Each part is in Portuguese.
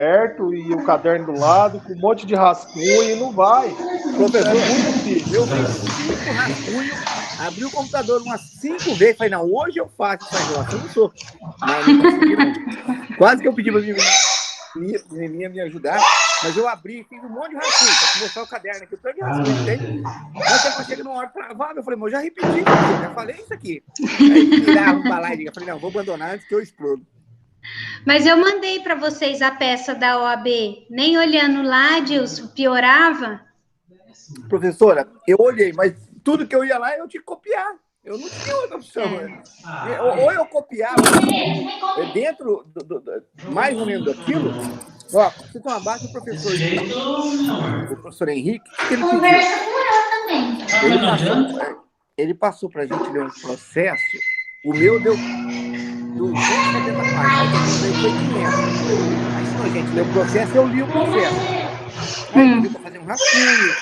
certo e o caderno do lado, com um monte de rascunho e não vai. Professor, eu fiz 5 rascunhos, abri o computador umas 5 vezes, falei, não, hoje eu faço essa relação, não sou. Mas não consegui, não. Quase que eu pedi para minha me ajudar, mas eu abri, fiz um monte de rascunho, para mostrar o caderno aqui, tanto de rascunho tem. Mas depois chega numa hora travava, eu falei, mas eu já repeti, eu já falei isso aqui. Aí virava um balaio, eu falei, não, vou abandonar antes que eu explodo. Mas eu mandei para vocês a peça da OAB, nem olhando lá, Dilson, piorava? Professora, eu olhei, mas tudo que eu ia lá eu tinha que copiar. Eu não tinha outra opção. Ou eu copiava dentro mais ou menos daquilo. Ó, você tem uma base do professor Henrique. O professor Henrique, o que ele pediu? Ele passou para a gente ler um processo. O meu deu 270 páginas. Aí foi 500. Aí, senão, a gente leu o processo, eu li o processo. Aí eu pedi para fazer um rascunho,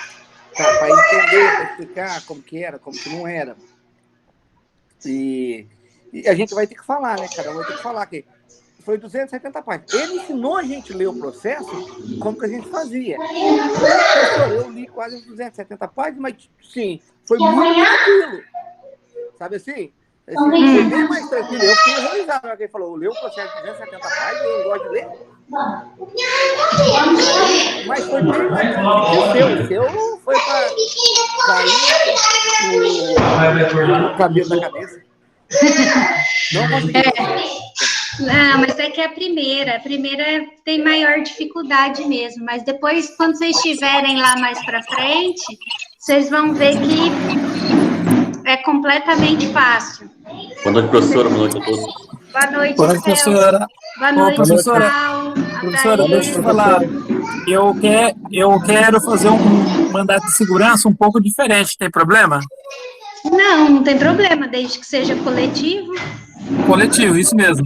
para entender, para explicar como que era, como que não era. E a gente vai ter que falar, né? Cada um vai ter que falar que foi 270 páginas. Ele ensinou a gente a ler o processo, como que a gente fazia. Eu li quase 270 páginas, mas sim, foi muito tranquilo. Sabe assim? Foi bem mais tranquilo. Eu fiquei horrorizado na hora que ele falou, leu o processo de 270 páginas, eu gosto de ler. Mas foi bem mais tranquilo. O seu foi para cair o cabelo da cabeça. Não consegui. Não, mas é que a primeira tem maior dificuldade mesmo, mas depois, quando vocês estiverem lá mais para frente, vocês vão ver que é completamente fácil. Boa noite, professora. Boa noite a todos. Boa noite, professora. Boa noite, professora. Paulo. Professora, deixa eu te falar. Eu quero fazer um mandato de segurança um pouco diferente, tem problema? Não tem problema, desde que seja coletivo. Coletivo, isso mesmo.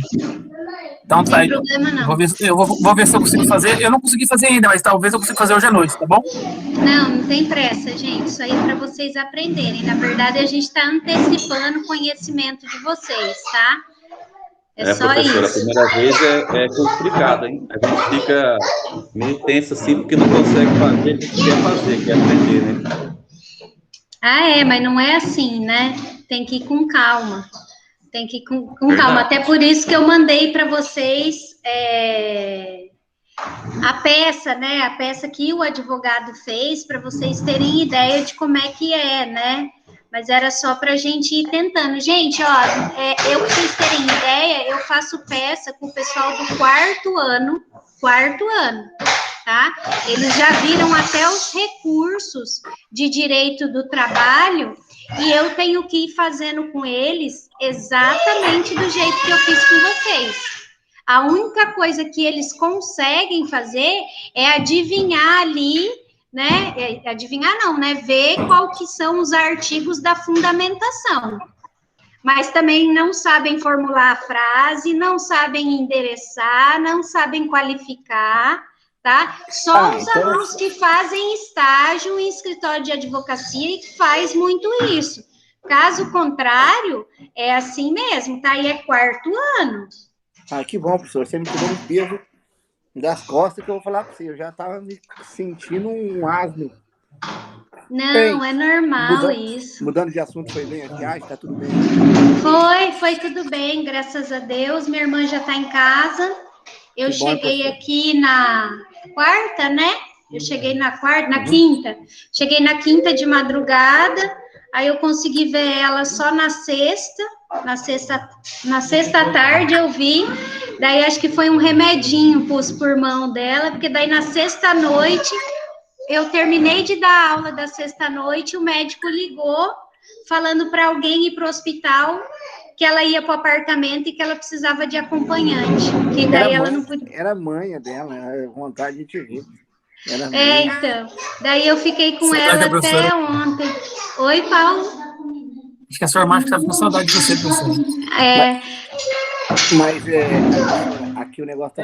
Então tá. Não tem problema, não. Eu vou ver se eu consigo fazer. Eu não consegui fazer ainda, mas talvez eu consiga fazer hoje à noite, tá bom? Não tem pressa, gente. Isso aí é para vocês aprenderem. Na verdade, a gente está antecipando o conhecimento de vocês, tá? É só professora, isso. A primeira vez é complicado, hein? A gente fica meio tenso assim, porque não consegue fazer, a gente quer fazer, quer aprender, né? Mas não é assim, né? Tem que ir com calma. Tem que ir com calma. Até por isso que eu mandei para vocês a peça, né? A peça que o advogado fez, para vocês terem ideia de como é que é, né? Mas era só para a gente ir tentando. Gente, ó, eu para vocês terem ideia, eu faço peça com o pessoal do quarto ano, tá? Eles já viram até os recursos de direito do trabalho e eu tenho que ir fazendo com eles exatamente do jeito que eu fiz com vocês. A única coisa que eles conseguem fazer é adivinhar ali, né? Adivinhar não, né? Ver qual que são os artigos da fundamentação. Mas também não sabem formular a frase, não sabem endereçar, não sabem qualificar, tá? Só os alunos que fazem estágio em escritório de advocacia e que faz muito isso. Caso contrário, é assim mesmo, tá? E é quarto ano. Que bom, professor. Você me tirou um peso das costas que eu vou falar para você. Eu já estava me sentindo um asno. Não, é normal isso. Mudando de assunto, foi bem a viagem, tá tudo bem? Foi tudo bem, graças a Deus. Minha irmã já está em casa. Eu cheguei aqui na quarta, né? Eu cheguei na quinta. Cheguei na quinta de madrugada, aí eu consegui ver ela só na sexta. Na sexta tarde eu vi, daí acho que foi um remedinho por mão dela, porque daí na sexta noite, eu terminei de dar aula da sexta noite, o médico ligou, falando para alguém ir para o hospital, que ela ia para o apartamento e que ela precisava de acompanhante, que daí ela não podia... Era a manha dela, era vontade de te ver. Então, daí eu fiquei com ela até ontem. Oi, Paulo. Acho que a sua irmã estava com saudade de você, professor. Mas aqui o negócio tá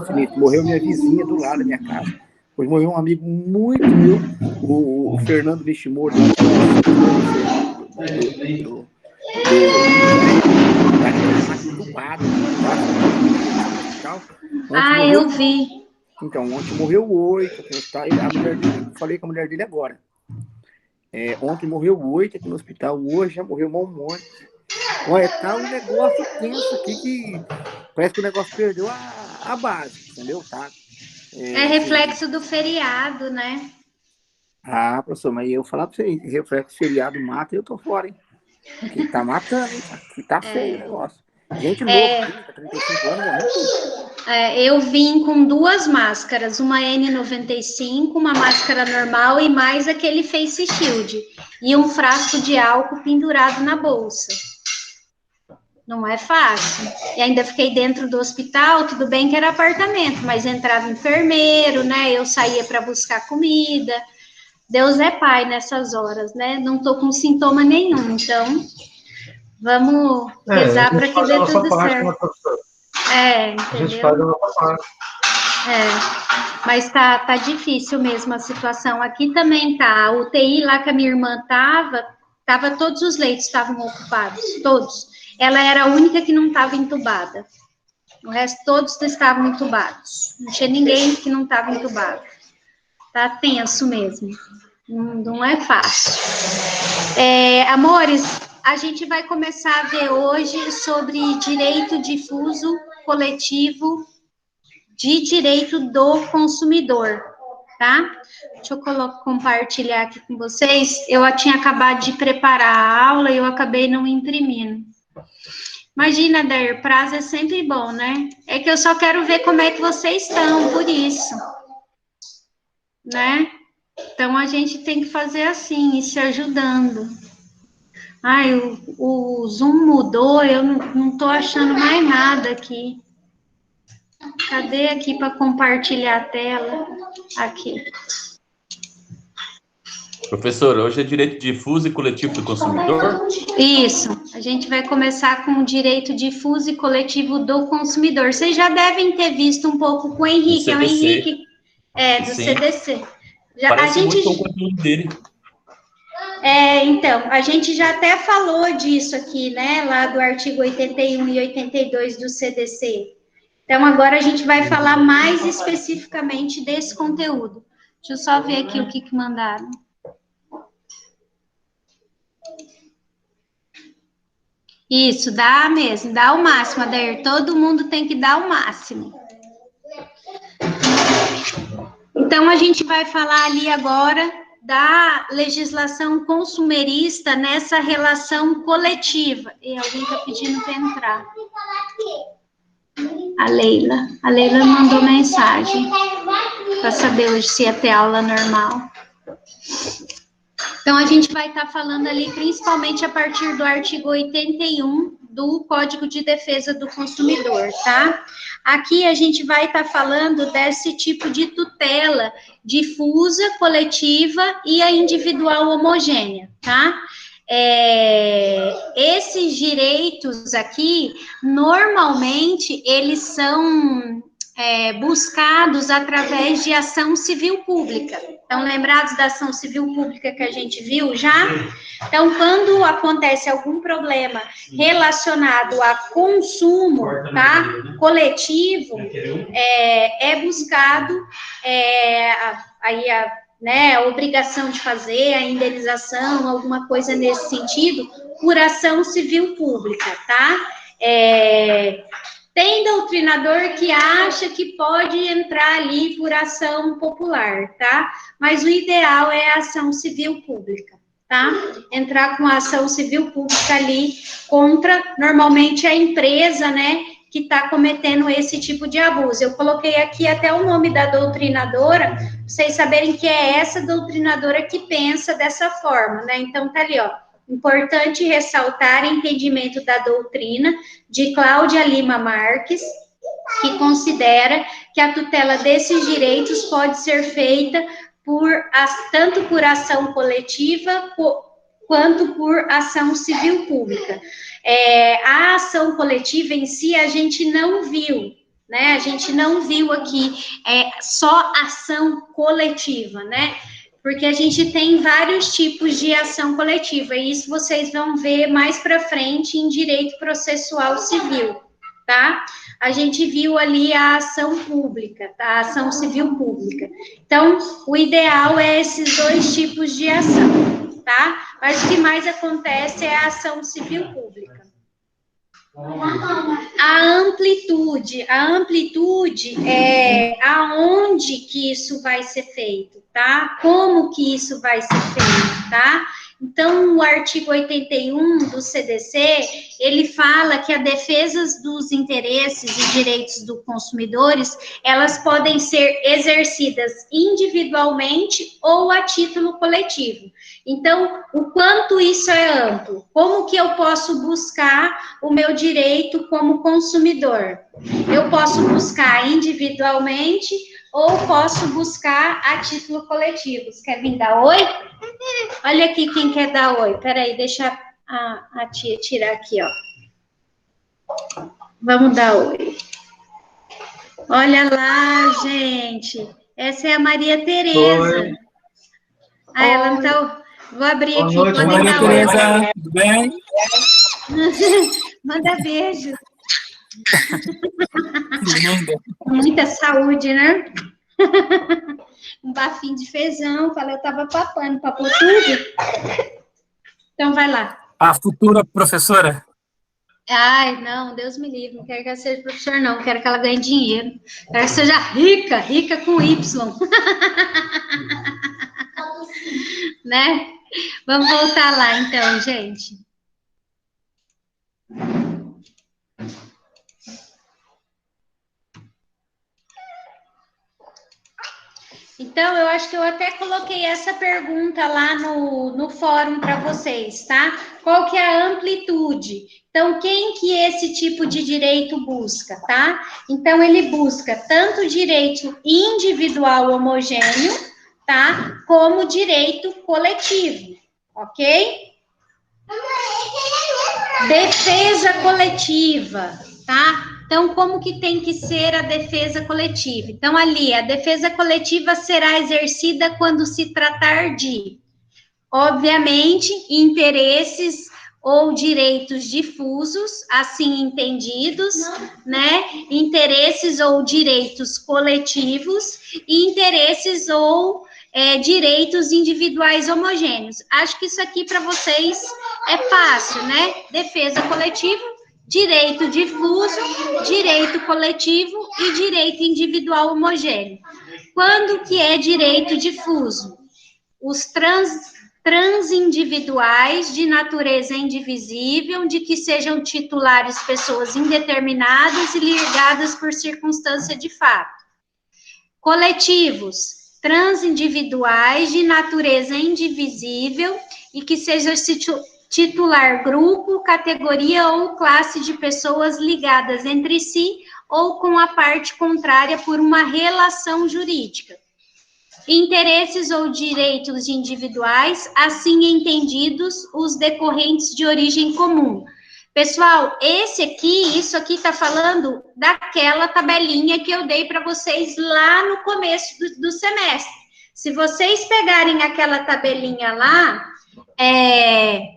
finito. Morreu minha vizinha do lado da minha casa. Depois morreu um amigo muito meu, o Fernando Vestimouro. Eu vi. Então, ontem morreu 8 aqui no hospital, e a mulher dele, falei com a mulher dele agora. Ontem morreu 8 aqui no hospital, hoje já morreu um monte. Olha, tá um negócio tenso aqui que parece que o negócio perdeu a base, entendeu? Tá? É reflexo do feriado, né? Ah, professor, mas eu falar pra você, reflexo feriado mata e eu tô fora, hein? Que tá matando, hein? Que tá feio o negócio. Gente louca, 30, 35 anos morrendo tudo. Eu vim com 2 máscaras, uma N95, uma máscara normal e mais aquele face shield. E um frasco de álcool pendurado na bolsa. Não é fácil. E ainda fiquei dentro do hospital, tudo bem que era apartamento, mas entrava enfermeiro, né? Eu saía para buscar comida. Deus é pai nessas horas, né? Não tô com sintoma nenhum, então vamos rezar para que dê tudo certo. Entendeu? A gente faz a nossa parte. Mas tá difícil mesmo a situação. Aqui também tá. A UTI lá que a minha irmã tava todos os leitos estavam ocupados, todos. Ela era a única que não estava entubada. O resto todos estavam entubados. Não tinha ninguém que não estava entubado. Tá tenso mesmo. Não é fácil. Amores, a gente vai começar a ver hoje sobre direito difuso coletivo de direito do consumidor, tá? Deixa eu compartilhar aqui com vocês. Eu tinha acabado de preparar a aula e eu acabei não imprimindo. Imagina, Dair, prazo é sempre bom, né? É que eu só quero ver como é que vocês estão, por isso. Né? Então, a gente tem que fazer assim, ir se ajudando. Ai, o Zoom mudou, eu não tô achando mais nada aqui. Cadê aqui para compartilhar a tela? Aqui. Professora, hoje é direito difuso e coletivo do consumidor? Isso. A gente vai começar com o direito difuso e coletivo do consumidor. Vocês já devem ter visto um pouco com o Henrique. É o Henrique do Sim. CDC. Parece muito com o conteúdo dele. Então, a gente já até falou disso aqui, né? Lá do artigo 81 e 82 do CDC. Então, agora a gente vai falar mais especificamente desse conteúdo. Deixa eu só ver aqui o que mandaram. Isso, dá mesmo, dá o máximo, Adair. Todo mundo tem que dar o máximo. Então, a gente vai falar ali agora da legislação consumerista nessa relação coletiva. E alguém está pedindo para entrar. A Leila mandou mensagem para saber hoje se ia ter aula normal. Então, a gente vai estar falando ali principalmente a partir do artigo 81 do Código de Defesa do Consumidor, tá? Aqui a gente vai estar falando desse tipo de tutela difusa, coletiva e a individual homogênea, tá? Esses direitos aqui, normalmente, eles são buscados através de ação civil pública. Estão lembrados da ação civil pública que a gente viu já? Então, quando acontece algum problema relacionado a consumo, tá? Coletivo, é buscado a obrigação de fazer, a indenização, alguma coisa nesse sentido, por ação civil pública, tá? Tem doutrinador que acha que pode entrar ali por ação popular, tá? Mas o ideal é a ação civil pública, tá? Entrar com a ação civil pública ali contra, normalmente, a empresa, né, que está cometendo esse tipo de abuso. Eu coloquei aqui até o nome da doutrinadora, pra vocês saberem que é essa doutrinadora que pensa dessa forma, né? Então, tá ali, ó. Importante ressaltar entendimento da doutrina de Cláudia Lima Marques, que considera que a tutela desses direitos pode ser feita tanto por ação coletiva quanto por ação civil pública. A ação coletiva em si a gente não viu, né? A gente não viu aqui só ação coletiva, né? Porque a gente tem vários tipos de ação coletiva, e isso vocês vão ver mais para frente em direito processual civil, tá? A gente viu ali a ação pública, tá? A ação civil pública. Então, o ideal é esses 2 tipos de ação, tá? Mas o que mais acontece é a ação civil pública. A amplitude é aonde que isso vai ser feito, tá? Como que isso vai ser feito, tá? Então, o artigo 81 do CDC, ele fala que a defesa dos interesses e direitos dos consumidores, elas podem ser exercidas individualmente ou a título coletivo. Então, o quanto isso é amplo? Como que eu posso buscar o meu direito como consumidor? Eu posso buscar individualmente ou posso buscar a título coletivo. Você quer vir dar oi? Olha aqui quem quer dar oi. Peraí, deixa a tia tirar aqui, ó. Vamos dar oi. Olha lá, gente. Essa é a Maria Tereza. Oi. Ah, ela não tá... Vou abrir aqui. Oi, Maria Tereza. Tudo bem? Manda beijo. Linda. Muita saúde, né? Um bafinho de feijão. Falei, eu tava papando, papou tudo. Então, vai lá. A futura professora? Ai, não, Deus me livre. Não quero que ela seja professor, não. Quero que ela ganhe dinheiro. Quero que seja rica, rica com Y. Né? Vamos voltar lá, então, gente. Então, eu acho que eu até coloquei essa pergunta lá no fórum para vocês, tá? Qual que é a amplitude? Então, quem que esse tipo de direito busca, tá? Então, ele busca tanto direito individual homogêneo, tá? Como direito coletivo, ok? Defesa coletiva, tá? Então, como que tem que ser a defesa coletiva? Então, ali, a defesa coletiva será exercida quando se tratar de, obviamente, interesses ou direitos difusos, assim entendidos, né? Interesses ou direitos coletivos e interesses ou direitos individuais homogêneos. Acho que isso aqui para vocês é fácil, né? Defesa coletiva, direito difuso, direito coletivo e direito individual homogêneo. Quando que é direito difuso? Os transindividuais de natureza indivisível, de que sejam titulares pessoas indeterminadas e ligadas por circunstância de fato. Coletivos, transindividuais de natureza indivisível e que seja titular grupo, categoria ou classe de pessoas ligadas entre si ou com a parte contrária por uma relação jurídica. Interesses ou direitos individuais, assim entendidos, os decorrentes de origem comum. Pessoal, isso aqui está falando daquela tabelinha que eu dei para vocês lá no começo do semestre. Se vocês pegarem aquela tabelinha lá,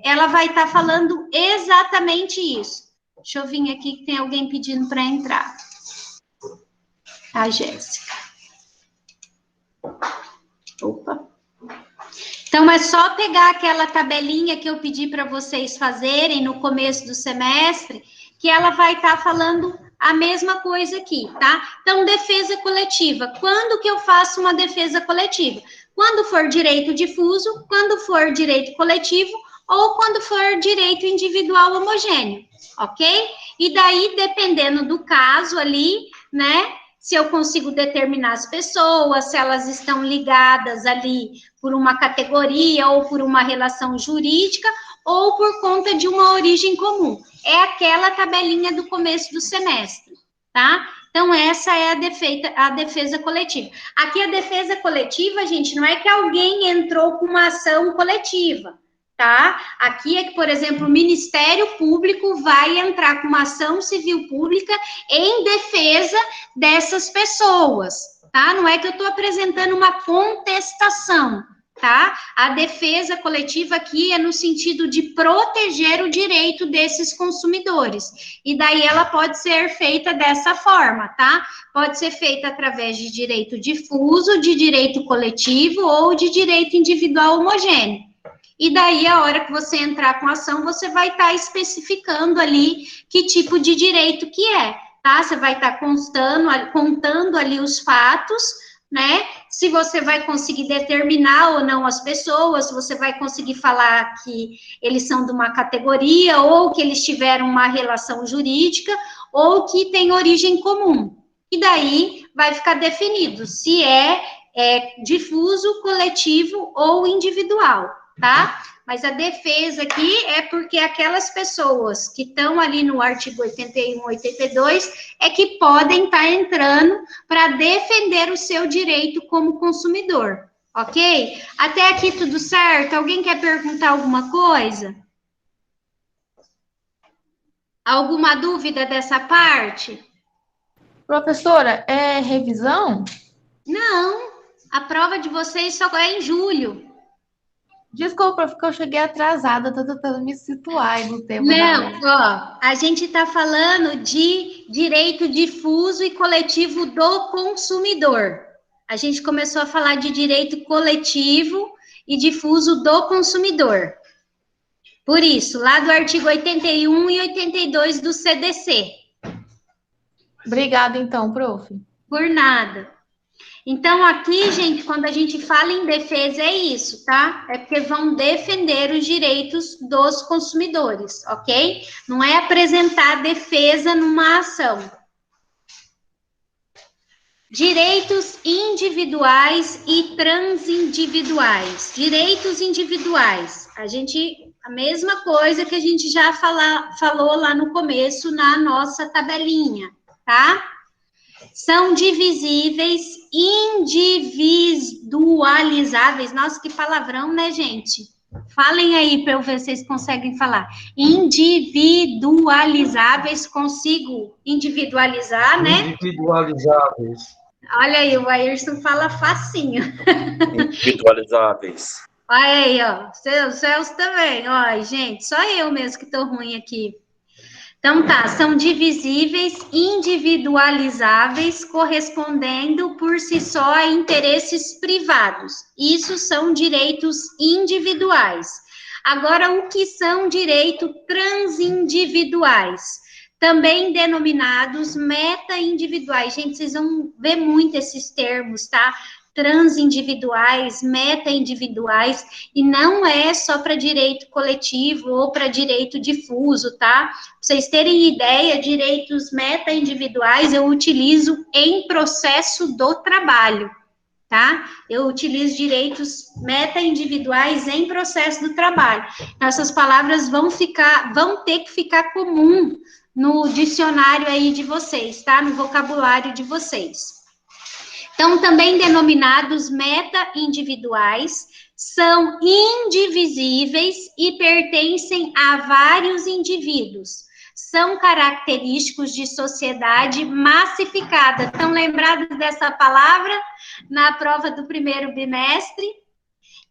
ela vai estar falando exatamente isso. Deixa eu vir aqui que tem alguém pedindo para entrar. A Jéssica. Opa. Então, é só pegar aquela tabelinha que eu pedi para vocês fazerem no começo do semestre, que ela vai estar falando a mesma coisa aqui, tá? Então, defesa coletiva. Quando que eu faço uma defesa coletiva? Quando for direito difuso, quando for direito coletivo, ou quando for direito individual homogêneo, ok? E daí, dependendo do caso ali, né? Se eu consigo determinar as pessoas, se elas estão ligadas ali por uma categoria ou por uma relação jurídica ou por conta de uma origem comum. É aquela tabelinha do começo do semestre, tá? Então, essa é a defesa coletiva. Aqui, a defesa coletiva, gente, não é que alguém entrou com uma ação coletiva, tá? Aqui é que, por exemplo, o Ministério Público vai entrar com uma ação civil pública em defesa dessas pessoas, tá? Não é que eu estou apresentando uma contestação, tá? A defesa coletiva aqui é no sentido de proteger o direito desses consumidores. E daí ela pode ser feita dessa forma, tá? Pode ser feita através de direito difuso, de direito coletivo ou de direito individual homogêneo. E daí, a hora que você entrar com a ação, você vai estar especificando ali que tipo de direito que é, tá? Você vai estar contando ali os fatos, né? Se você vai conseguir determinar ou não as pessoas, se você vai conseguir falar que eles são de uma categoria, ou que eles tiveram uma relação jurídica, ou que tem origem comum. E daí vai ficar definido se é difuso, coletivo ou individual, tá? Mas a defesa aqui é porque aquelas pessoas que estão ali no artigo 81, 82, é que podem estar entrando para defender o seu direito como consumidor, ok? Até aqui tudo certo? Alguém quer perguntar alguma coisa? Alguma dúvida dessa parte? Professora, é revisão? Não, a prova de vocês só é em julho. Desculpa, porque eu cheguei atrasada, tô tentando me situar aí no tempo. Não, ó, a gente está falando de direito difuso e coletivo do consumidor. A gente começou a falar de direito coletivo e difuso do consumidor. Por isso, lá do artigo 81 e 82 do CDC. Obrigada, então, prof. Por nada. Então, aqui, gente, quando a gente fala em defesa, é isso, tá? É porque vão defender os direitos dos consumidores, ok? Não é apresentar defesa numa ação. Direitos individuais e transindividuais. Direitos individuais. A mesma coisa que a gente já falou lá no começo, na nossa tabelinha, tá? São divisíveis, individualizáveis. Nossa, que palavrão, né, gente? Falem aí para eu ver se vocês conseguem falar. Individualizáveis, consigo individualizar, né? Individualizáveis. Olha aí, o Ayrton fala facinho. Individualizáveis. Olha aí, ó. O Celso também. Ó, gente, só eu mesmo que tô ruim aqui. Então, tá, são divisíveis, individualizáveis, correspondendo por si só a interesses privados. Isso são direitos individuais. Agora, o que são direitos transindividuais? Também denominados meta-individuais. Gente, vocês vão ver muito esses termos, tá? Transindividuais, meta-individuais, e não é só para direito coletivo ou para direito difuso, tá? Pra vocês terem ideia, direitos meta-individuais eu utilizo em processo do trabalho, tá? Eu utilizo direitos meta-individuais em processo do trabalho. Essas palavras vão ter que ficar comum no dicionário aí de vocês, tá? No vocabulário de vocês. Então, também denominados meta-individuais, são indivisíveis e pertencem a vários indivíduos. São característicos de sociedade massificada. Estão lembrados dessa palavra na prova do primeiro bimestre?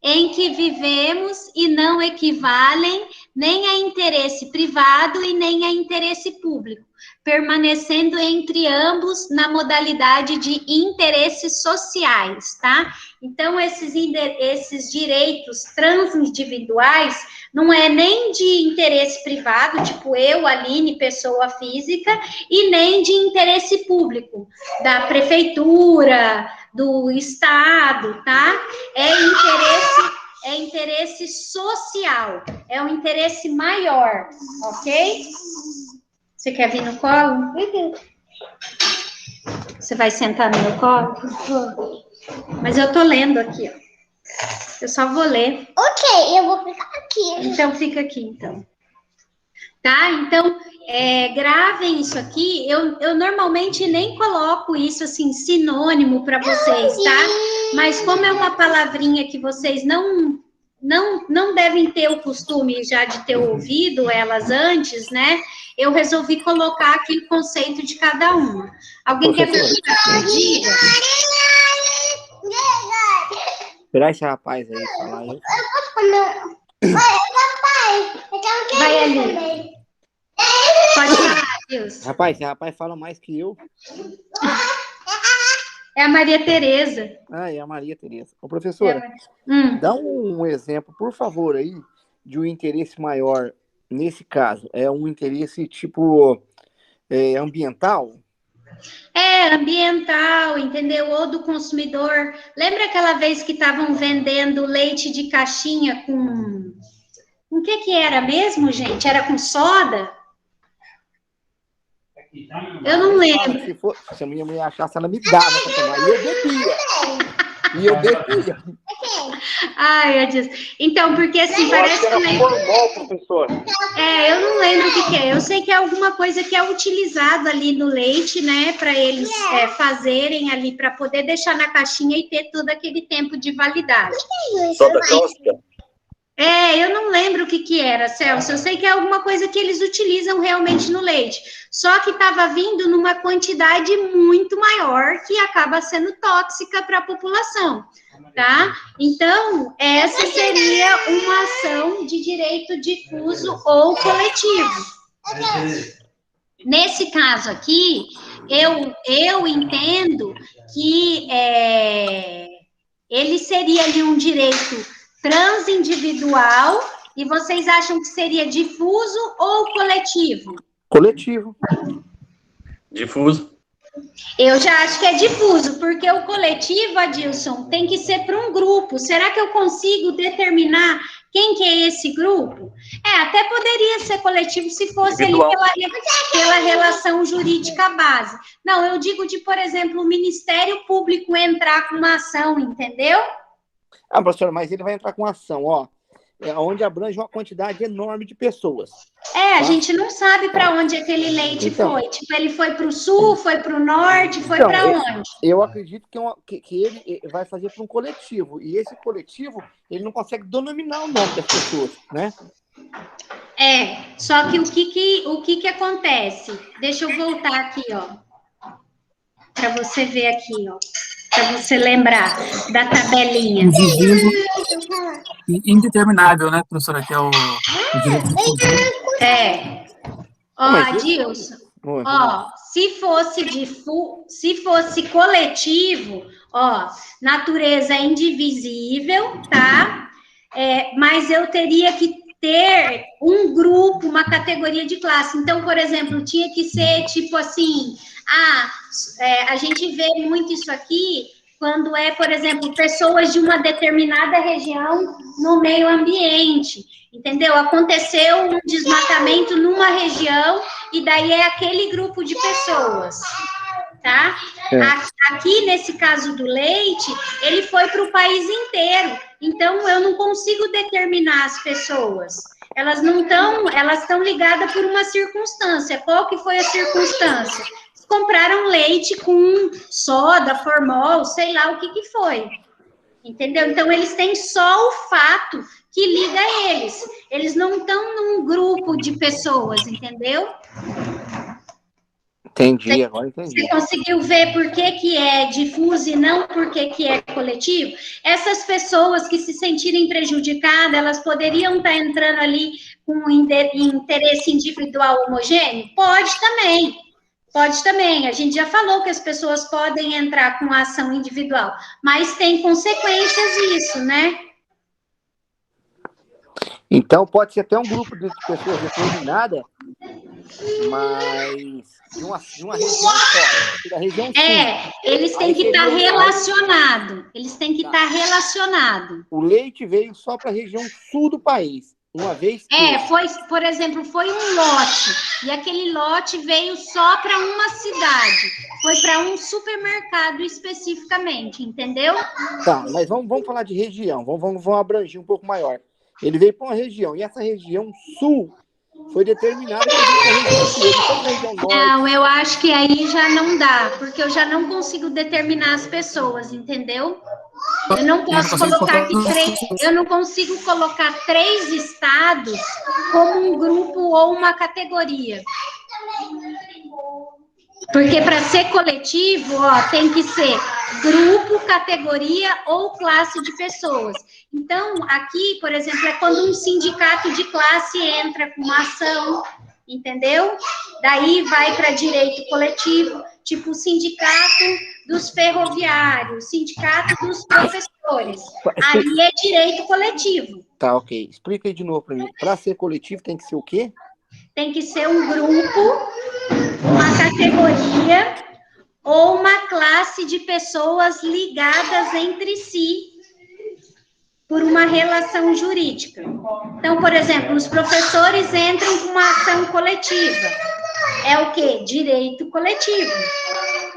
Em que vivemos e não equivalem nem a interesse privado e nem a interesse público, permanecendo entre ambos na modalidade de interesses sociais, tá? Então, esses direitos transindividuais não é nem de interesse privado, tipo eu, Aline, pessoa física, e nem de interesse público, da prefeitura, do Estado, tá? É interesse social, é um interesse maior, ok? Você quer vir no colo? Você vai sentar no meu colo? Mas eu tô lendo aqui, ó. Eu só vou ler. Ok, eu vou ficar aqui. Então, fica aqui, então. Tá? Então, gravem isso aqui. Eu normalmente nem coloco isso, assim, sinônimo para vocês, tá? Mas como é uma palavrinha que vocês não devem ter o costume já de ter ouvido elas antes, né? Eu resolvi colocar aqui o conceito de cada uma. Alguém quer perguntar? Diga. Esperar esse rapaz aí falar. Eu posso comer. Papai, eu quero Vai ali. também. Pode falar, Deus. Rapaz, esse rapaz fala mais que eu. É a Maria Tereza. Ah, é a Maria Tereza. Ô, professora, dá um exemplo, por favor, aí, de um interesse maior nesse caso. É um interesse, tipo, ambiental? É, ambiental, entendeu? Ou do consumidor. Lembra aquela vez que estavam vendendo leite de caixinha com... O que era mesmo, gente? Era com soda? Eu não lembro. Se a minha mulher achasse, ela me dava pra tomar. E eu bebia. Ai, meu Deus. Então, porque assim, parece que... Formal, professor. Eu não lembro o que é. Eu sei que é alguma coisa que é utilizado ali no leite, né? Para eles fazerem ali, para poder deixar na caixinha e ter todo aquele tempo de validade. Soda cáustica. Eu não lembro o que era, Celso. Eu sei que é alguma coisa que eles utilizam realmente no leite. Só que estava vindo numa quantidade muito maior que acaba sendo tóxica para a população, tá? Então, essa seria uma ação de direito difuso ou coletivo. Nesse caso aqui, eu entendo que ele seria ali um direito transindividual, e vocês acham que seria difuso ou coletivo? Coletivo. Difuso. Eu já acho que é difuso, porque o coletivo, Adilson, tem que ser para um grupo. Será que eu consigo determinar quem que é esse grupo? Até poderia ser coletivo se fosse ali pela relação jurídica base. Não, eu digo de, por exemplo, o Ministério Público entrar com uma ação, entendeu? Ah, professora, mas ele vai entrar com ação, ó. Onde abrange uma quantidade enorme de pessoas. A gente não sabe para onde aquele leite foi. Tipo, ele foi para o sul, foi para o norte, foi para onde? Eu acredito que ele vai fazer para um coletivo. E esse coletivo, ele não consegue denominar o nome das pessoas, né? Só que o que acontece? Deixa eu voltar aqui, ó. Para você ver aqui, ó. Para você lembrar da tabelinha. Indivíduo indeterminável, né, professora? Que é o direito de Ó, Adilson, se fosse coletivo, ó, natureza indivisível, tá? Mas eu teria que ter um grupo, uma categoria de classe. Então, por exemplo, tinha que ser tipo assim, a gente vê muito isso aqui quando por exemplo, pessoas de uma determinada região no meio ambiente, entendeu? Aconteceu um desmatamento numa região e daí é aquele grupo de pessoas, tá? Aqui, nesse caso do leite, ele foi para o país inteiro, então eu não consigo determinar as pessoas. Elas não estão, elas estão ligadas por uma circunstância. Qual que foi a circunstância? Compraram leite com soda, formol, sei lá o que foi. Entendeu? Então, eles têm só o fato que liga eles. Eles não estão num grupo de pessoas, entendeu? Entendi, agora entendi. Você conseguiu ver por que é difuso e não por que é coletivo? Essas pessoas que se sentirem prejudicadas, elas poderiam estar entrando ali com um interesse individual homogêneo? Pode também. Pode também, a gente já falou que as pessoas podem entrar com ação individual, mas tem consequências isso, né? Então, pode ser até um grupo de pessoas determinada, mas de uma região só, da região sul. Eles têm que estar relacionados, O leite veio só para a região sul do país. Uma vez que... foi, por exemplo, foi um lote, e aquele lote veio só para uma cidade, foi para um supermercado especificamente, entendeu? Tá, mas vamos falar de região, vamos abranger um pouco maior. Ele veio para uma região, e essa região sul foi determinada pela região norte. Não, eu acho que aí já não dá, porque eu já não consigo determinar as pessoas, entendeu? Eu não posso colocar eu não consigo colocar 3 estados como um grupo ou uma categoria. Porque para ser coletivo, ó, tem que ser grupo, categoria ou classe de pessoas. Então, aqui, por exemplo, é quando um sindicato de classe entra com uma ação, entendeu? Daí vai para direito coletivo, tipo o sindicato dos ferroviários, sindicato dos professores. Aí é direito coletivo. Tá, ok. Explica aí de novo para mim. Para ser coletivo tem que ser o quê? Tem que ser um grupo, uma categoria ou uma classe de pessoas ligadas entre si por uma relação jurídica. Então, por exemplo, os professores entram com uma ação coletiva. É o quê? Direito coletivo,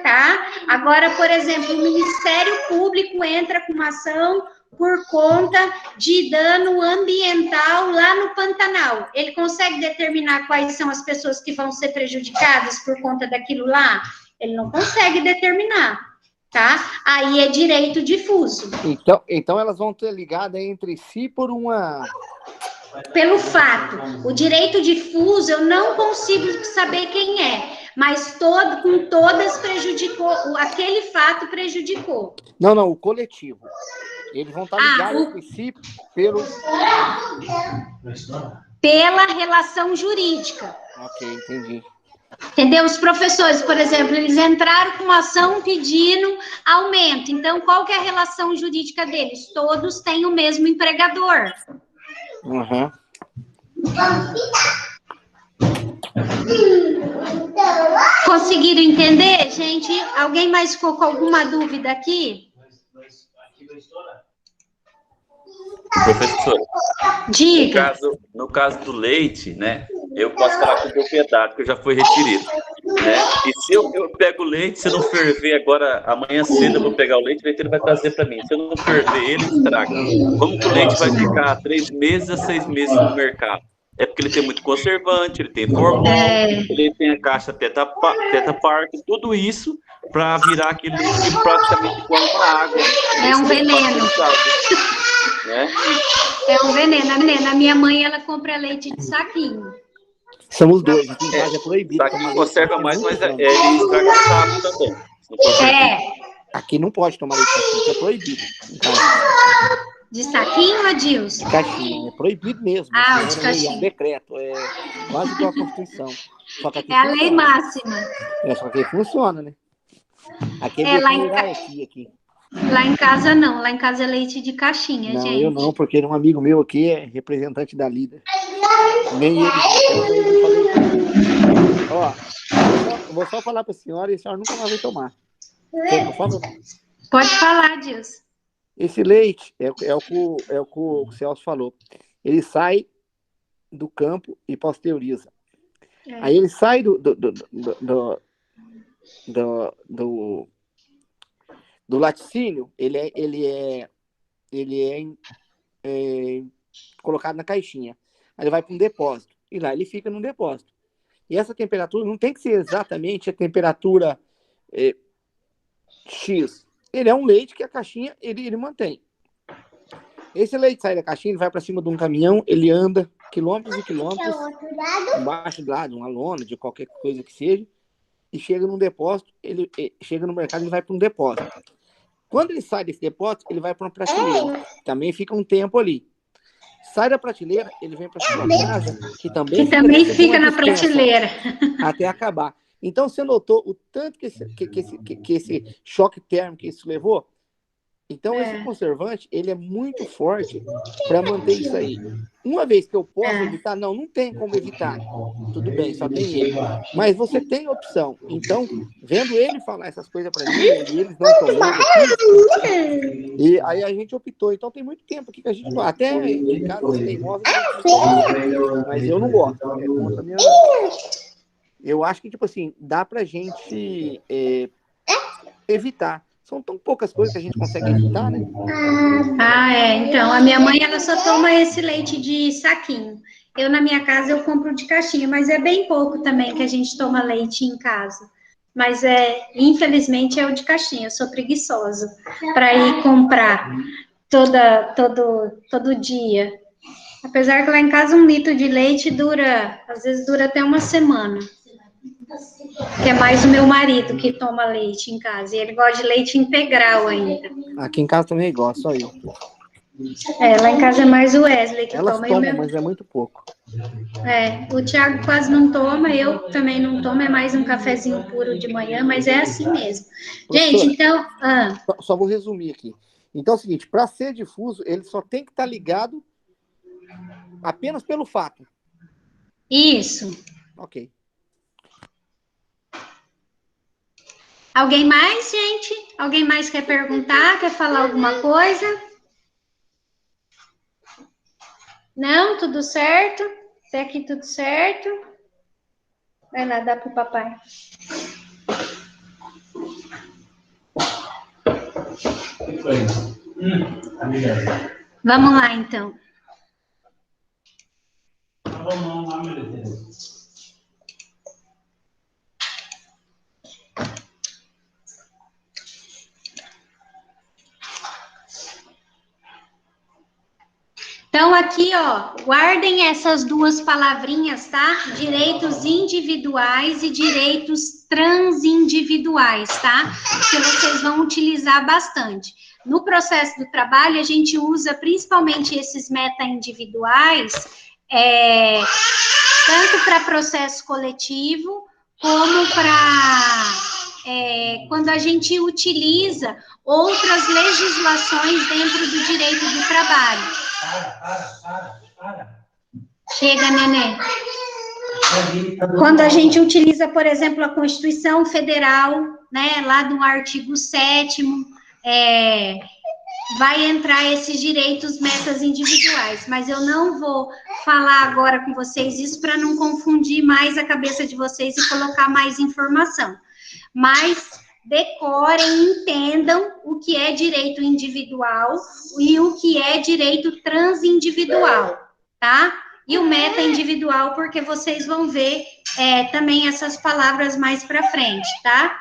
tá? Agora, por exemplo, o Ministério Público entra com uma ação por conta de dano ambiental lá no Pantanal. Ele consegue determinar quais são as pessoas que vão ser prejudicadas por conta daquilo lá? Ele não consegue determinar, tá? Aí é direito difuso. Então elas vão ter ligada entre si por uma... Pelo fato. O direito difuso, eu não consigo saber quem é, mas com todas prejudicou, aquele fato prejudicou. Não, o coletivo. Eles vão estar ligados entre si pela relação jurídica. Ok, entendi. Entendeu? Os professores, por exemplo, eles entraram com uma ação pedindo aumento. Então, qual que é a relação jurídica deles? Todos têm o mesmo empregador. Uhum. Conseguiram entender, gente? Alguém mais ficou com alguma dúvida aqui? Professor, Diga. no caso do leite, né, eu posso falar com propriedade, que eu já fui requerido, né? E se eu pego o leite, se eu não ferver agora, amanhã cedo eu vou pegar o leite vai trazer para mim. Se eu não ferver ele, estraga. Como que o leite vai ficar 3 meses a 6 meses no mercado? É porque ele tem muito conservante, ele tem hormônio, ele tem a caixa Teta Park, tudo isso para virar aquele leite que praticamente como uma água. É um veneno. Né? É um veneno. A minha mãe, ela compra leite de saquinho. Somos dois, aqui em casa é proibido. Saquinho conserva mais, mas ele estraga rápido também. Aqui não pode tomar leite de saquinho, é proibido. De saquinho, Adilson? De caixinha, é proibido mesmo. O de caixinha. É um decreto, é quase igual a Constituição. Só que aqui é a lei máxima. Só que aí funciona, né? Aqui lá em aqui. Lá em casa não, lá em casa é leite de caixinha, não, gente. Eu não, porque um amigo meu aqui é representante da Líder. Nem ele. Ó, vou só falar para a senhora e a senhora nunca mais vai tomar. Pode falar, Deus. Esse leite é o que o Celso falou. Ele sai do campo e pasteuriza. Aí ele sai do laticínio, ele é colocado na caixinha. Aí ele vai para um depósito. E lá ele fica num depósito. E essa temperatura não tem que ser exatamente a temperatura X. Ele é um leite que a caixinha ele mantém. Esse leite sai da caixinha, ele vai para cima de um caminhão, ele anda quilômetros e quilômetros embaixo de uma lona, de qualquer coisa que seja, e chega num depósito, ele chega no mercado e vai para um depósito. Quando ele sai desse depósito, ele vai para uma prateleira. Também fica um tempo ali. Sai da prateleira, ele vem para sua casa, que também fica na prateleira. Até acabar. Então, você notou o tanto que esse choque térmico que isso levou? Então, esse conservante, ele é muito forte para manter isso aí. Uma vez que eu posso evitar, não tem como evitar. Tudo bem, só tem ele. Mas você tem opção. Então, vendo ele falar essas coisas para mim, e eles não tomando aqui, e aí a gente optou. Então, tem muito tempo aqui que a gente... Até em casa, você tem móvel, mas eu não gosto. É contra a minha... Eu acho que, tipo assim, dá pra gente evitar. São tão poucas coisas que a gente consegue evitar, né? Então, a minha mãe, ela só toma esse leite de saquinho. Eu, na minha casa, eu compro de caixinha, mas é bem pouco também que a gente toma leite em casa. Mas, infelizmente, é o de caixinha. Eu sou preguiçosa para ir comprar todo dia. Apesar que lá em casa 1 litro de leite às vezes dura até uma semana. Que é mais o meu marido que toma leite em casa. E ele gosta de leite integral ainda. Aqui em casa também é igual, só eu. Lá em casa é mais o Wesley que Elas toma. tomam, mas é muito pouco. O Thiago quase não toma, eu também não tomo, é mais um cafezinho puro de manhã, mas é assim mesmo. Professora, Gente, então... Só vou resumir aqui. Então é o seguinte, para ser difuso, ele só tem que estar ligado apenas pelo fato. Isso. Ok. Alguém mais, gente? Alguém mais quer perguntar? Quer falar alguma coisa? Não? Tudo certo? Até aqui tudo certo? Vai lá, dá pro papai. Vamos lá, então. Então, aqui, ó, guardem essas duas palavrinhas, tá? Direitos individuais e direitos transindividuais, tá? Que vocês vão utilizar bastante. No processo do trabalho, a gente usa principalmente esses meta-individuais, tanto para processo coletivo, como para quando a gente utiliza outras legislações dentro do direito do trabalho. Chega, neném. Quando a gente utiliza, por exemplo, a Constituição Federal, né, lá no artigo 7º, vai entrar esses direitos metas individuais, mas eu não vou falar agora com vocês isso para não confundir mais a cabeça de vocês e colocar mais informação. Mas decorem, entendam o que é direito individual e o que é direito transindividual, tá? E o meta individual, porque vocês vão ver também essas palavras mais para frente, tá?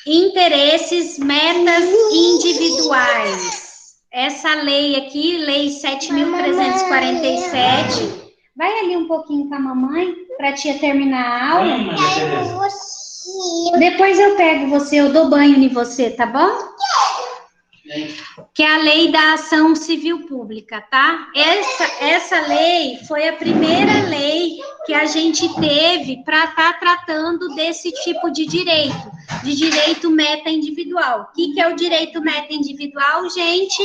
Interesses, metas individuais. Essa lei aqui, Lei 7.347. Vai ali um pouquinho com a mamãe, para a tia terminar a aula. Depois eu pego você, eu dou banho em você, tá bom? Que é a Lei da Ação Civil Pública, tá? Essa lei foi a primeira lei que a gente teve para estar tratando desse tipo de direito meta individual. O que é o direito meta individual, gente?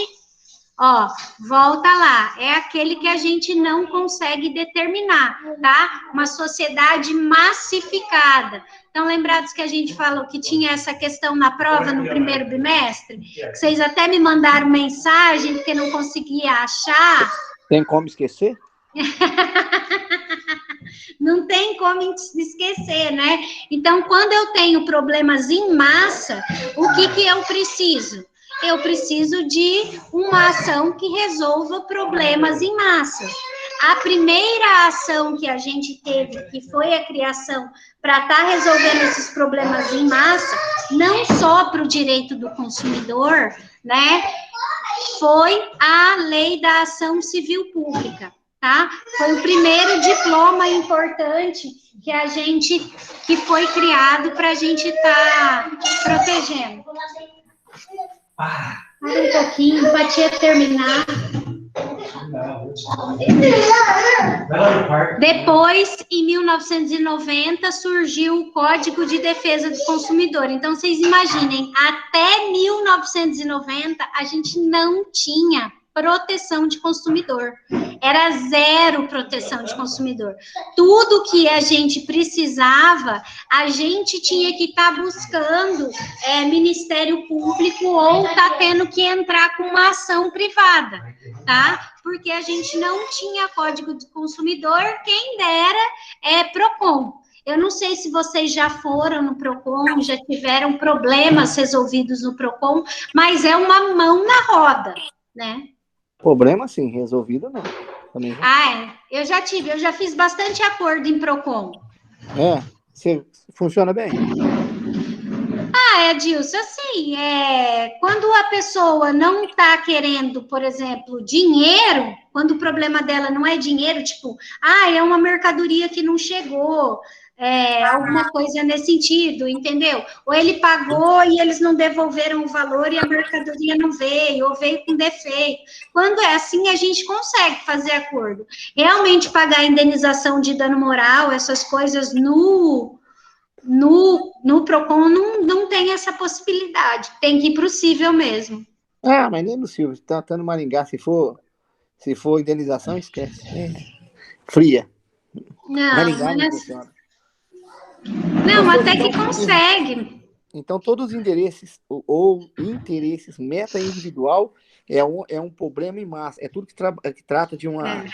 Ó, volta lá, é aquele que a gente não consegue determinar, tá? Uma sociedade massificada. Então, lembrados que a gente falou que tinha essa questão na prova no primeiro bimestre? Que vocês até me mandaram mensagem porque não conseguia achar. Tem como esquecer? Não tem como esquecer, né? Então, quando eu tenho problemas em massa, o que eu preciso? Eu preciso de uma ação que resolva problemas em massa. A primeira ação que a gente teve, que foi a criação para estar resolvendo esses problemas em massa, não só para o direito do consumidor, né? Foi a Lei da Ação Civil Pública, tá? Foi o primeiro diploma importante que foi criado para a gente estar protegendo. Para um pouquinho, para a tia terminar. Depois, em 1990, surgiu o Código de Defesa do Consumidor. Então, vocês imaginem, até 1990, a gente não tinha proteção de consumidor. Era zero proteção de consumidor. Tudo que a gente precisava, a gente tinha que estar buscando Ministério Público ou tendo que entrar com uma ação privada, tá? Porque a gente não tinha Código do Consumidor, quem dera PROCON. Eu não sei se vocês já foram no PROCON, já tiveram problemas resolvidos no PROCON, mas é uma mão na roda, né? Problema, sim, resolvido não. Também eu já fiz bastante acordo em PROCON. Funciona bem? Edilson, assim, quando a pessoa não está querendo, por exemplo, dinheiro, Quando o problema dela não é dinheiro, tipo, é uma mercadoria que não chegou, alguma coisa nesse sentido, entendeu? Ou ele pagou e eles não devolveram o valor e a mercadoria não veio, ou veio com defeito. Quando é assim, a gente consegue fazer acordo. Realmente pagar a indenização de dano moral, essas coisas no PROCON não tem essa possibilidade, tem que ir para o cível mesmo. Mas nem no Silvio, tá no Maringá, se for indenização, esquece. Fria. Maringá não funciona. Não, até que consegue. Então, todos os endereços ou interesses meta individual é um problema em massa. É tudo que trata de uma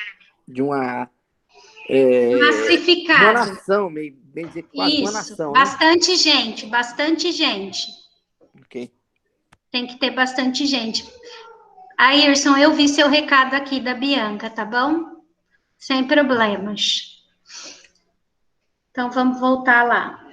massificado. Uma nação, bem dizer, quase uma nação. Bastante, né? Bastante gente. Ok. Tem que ter bastante gente. Ayrson, eu vi seu recado aqui da Bianca, tá bom? Sem problemas. Então, vamos voltar lá.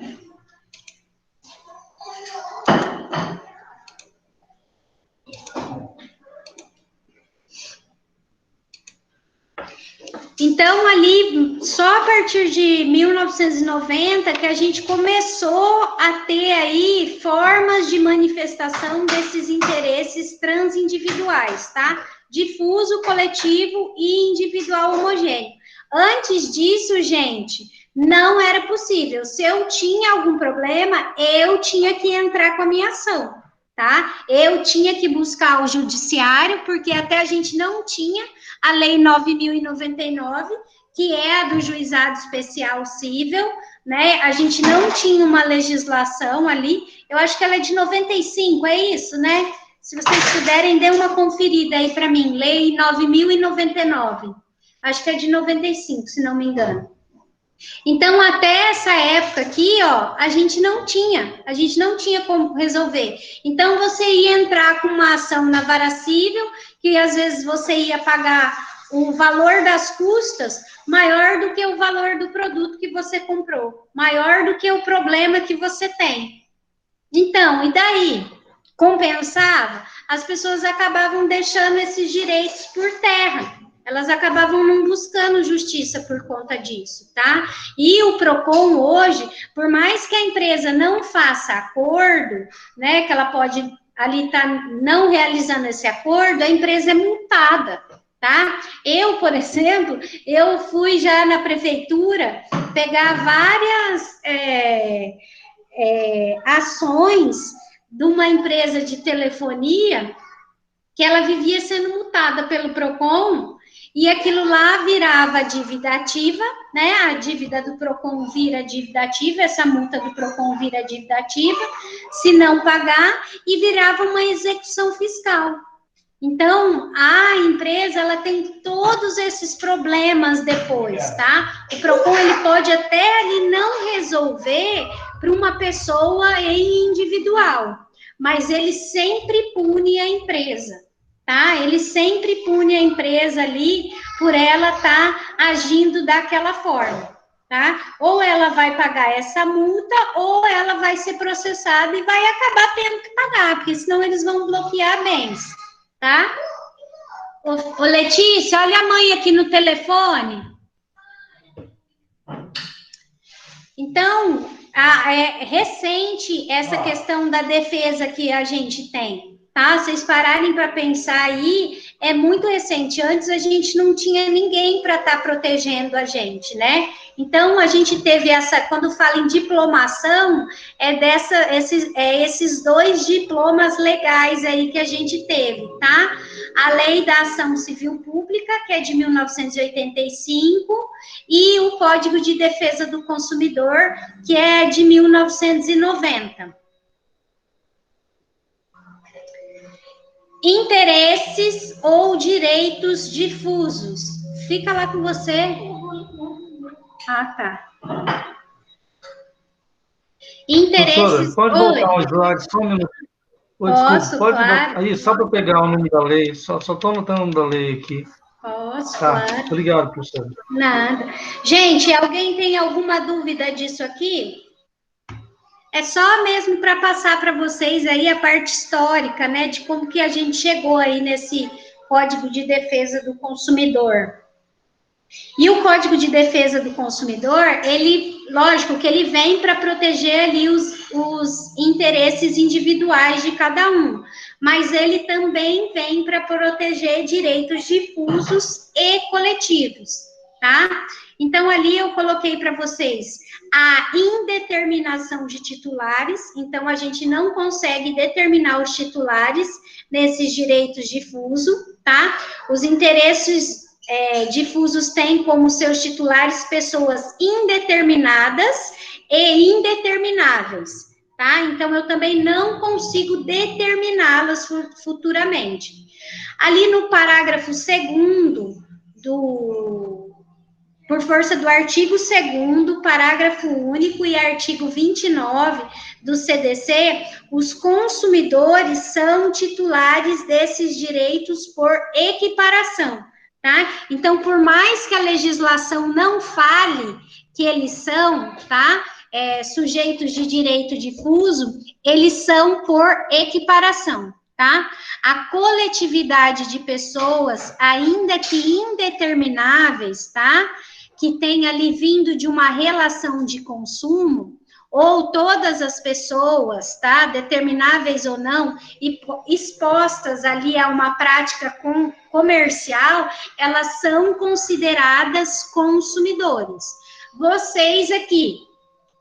Então, ali, só a partir de 1990 que a gente começou a ter aí formas de manifestação desses interesses transindividuais, tá? Difuso, coletivo e individual homogêneo. Antes disso, gente, não era possível. Se eu tinha algum problema, eu tinha que entrar com a minha ação, tá? Eu tinha que buscar o judiciário, porque até a gente não tinha a Lei 9.099, que é a do Juizado Especial Cível, né? A gente não tinha uma legislação ali, eu acho que ela é de 95, é isso, né? Se vocês puderem, dê uma conferida aí para mim, Lei 9.099. Acho que é de 95, se não me engano. Então, até essa época aqui, ó, a gente não tinha como resolver. Então, você ia entrar com uma ação na vara cível, que às vezes você ia pagar o valor das custas maior do que o valor do produto que você comprou, maior do que o problema que você tem. Então, e daí? Compensava? As pessoas acabavam deixando esses direitos por terra. Elas acabavam não buscando justiça por conta disso, tá? E o PROCON hoje, por mais que a empresa não faça acordo, né, que ela pode ali estar não realizando esse acordo, a empresa é multada, tá? Eu, por exemplo, eu fui já na prefeitura pegar várias ações de uma empresa de telefonia que ela vivia sendo multada pelo PROCON, e aquilo lá virava dívida ativa, né? A dívida do PROCON vira dívida ativa, essa multa do PROCON vira dívida ativa, se não pagar, e virava uma execução fiscal. Então, a empresa, ela tem todos esses problemas depois, tá? O PROCON, ele pode até ali não resolver para uma pessoa em individual, mas ele sempre pune a empresa, tá? Ele sempre pune a empresa ali por ela estar agindo daquela forma, tá? Ou ela vai pagar essa multa, ou ela vai ser processada e vai acabar tendo que pagar, porque senão eles vão bloquear bens, tá? Ô Letícia, olha a mãe aqui no telefone. Então, é recente essa questão da defesa que a gente tem, tá? Vocês pararem para pensar aí, é muito recente. Antes a gente não tinha ninguém para estar protegendo a gente, né? Então, a gente teve quando fala em diplomação, esses dois diplomas legais aí que a gente teve, tá? A Lei da Ação Civil Pública, que é de 1985, e o Código de Defesa do Consumidor, que é de 1990. Interesses ou direitos difusos. Fica lá com você. Ah, tá. Interesses... Professora, pode voltar ao slide só um minuto? Posso, pode claro. Aí, só para pegar o nome da lei, só estou anotando o nome da lei aqui. Posso, Tá, claro. obrigado, professora. Nada. Gente, alguém tem alguma dúvida disso aqui? É só mesmo para passar para vocês aí a parte histórica, né, de como que a gente chegou aí nesse Código de Defesa do Consumidor. E o Código de Defesa do Consumidor, ele, lógico que ele vem para proteger ali os interesses individuais de cada um, mas ele também vem para proteger direitos difusos e coletivos, tá? Então, ali eu coloquei para vocês a indeterminação de titulares, então a gente não consegue determinar os titulares nesses direitos difusos, tá? Os interesses difusos têm como seus titulares pessoas indeterminadas e indetermináveis, tá? Então, eu também não consigo determiná-las futuramente. Ali no parágrafo 2º por força do artigo 2º, parágrafo único e artigo 29 do CDC, os consumidores são titulares desses direitos por equiparação, tá? Então, por mais que a legislação não fale que eles são, tá, sujeitos de direito difuso, eles são por equiparação, tá? A coletividade de pessoas, ainda que indetermináveis, tá, que tem ali vindo de uma relação de consumo, ou todas as pessoas, tá, determináveis ou não, expostas ali a uma prática comercial, elas são consideradas consumidores. Vocês aqui,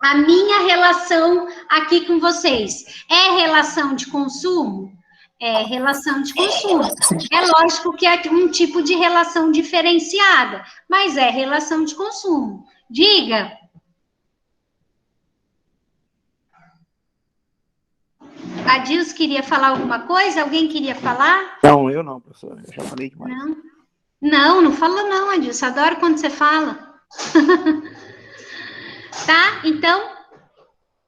a minha relação aqui com vocês, é relação de consumo? É relação de consumo. É lógico que é um tipo de relação diferenciada, mas é relação de consumo. Diga. A Dils queria falar alguma coisa? Alguém queria falar? Não, eu não, professora. Eu já falei demais. Não fala não, Adilson. Adoro quando você fala. Tá? Então,